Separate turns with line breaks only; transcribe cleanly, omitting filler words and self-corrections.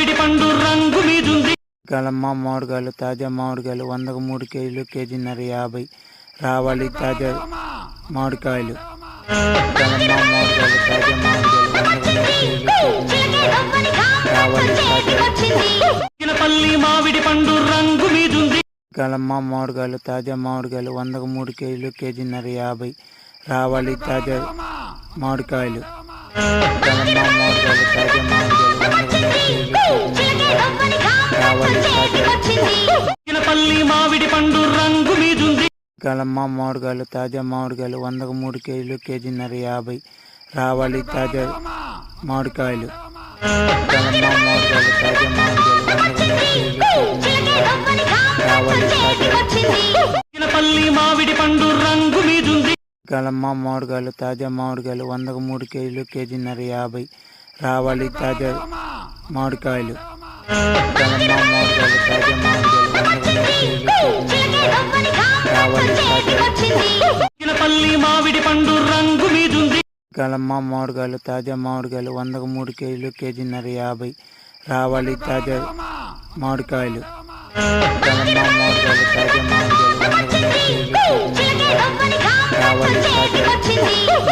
మామిడి పండు రంగు మీదుంది.
కలమ్మ మామిడికాయలు తాజా మామిడికాయలు 100కు 3 కేజీలు కేజీన్నర 50. రావాలి తాజా మామిడికాయలు. కలమ్మ మామిడికాయలు తాజా మామిడికాయలు 100కు 3 కేజీలు కేజీన్నర 50. రావాలి తాజా
పల్లి మామిడి పండు రంగు మీదుంది.
కలమ్మ మామిడికాయలు తాజా మామిడికాయలు 100కు 3 కేజీలు కేజీన్నర 50. రావాలి తాజా మామిడికాయలు. కలమ్మ మామిడికాయలు తాజా మామిడికాయలు 100కు 3 కేజీలు కేజీన్నర 50. రావాలి తాజా
పల్లి మామిడి పండు రంగు మీదుంది.
కలమ్మ మామిడికాయలు తాజా మామిడికాయలు 100కు 3 కేజీలు కేజీన్నర 50. రావాలి తాజా మామిడికాయలు. కలమ్మ మామిడికాయలు తాజా మామిడికాయలు 100కు 3 కేజీలు కేజీన్నర 50. రావాలి తాజా
పల్లి మామిడి పండు రంగు మీదుంది.
కలమ్మ మామిడికాయలు తాజా మామిడికాయలు 100కు 3 కేజీలు కేజీన్నర 50. రావాలి తాజా మామిడికాయలు. కలమ్మ మామిడికాయలు తాజా మామిడికాయలు 100కు 3 కేజీలు కేజీన్నర 50. రావాలి తాజా
పల్లి మామిడి పండు రంగు మీదుంది.
కలమ్మ మామిడికాయలు తాజా మామిడికాయలు 100కు 3 కేజీలు కేజీన్నర 50. రావాలి తాజా మామిడికాయలు. కలమ్మ మామిడికాయలు తాజా మామిడికాయలు 100కు 3 కేజీలు కేజీన్నర 50.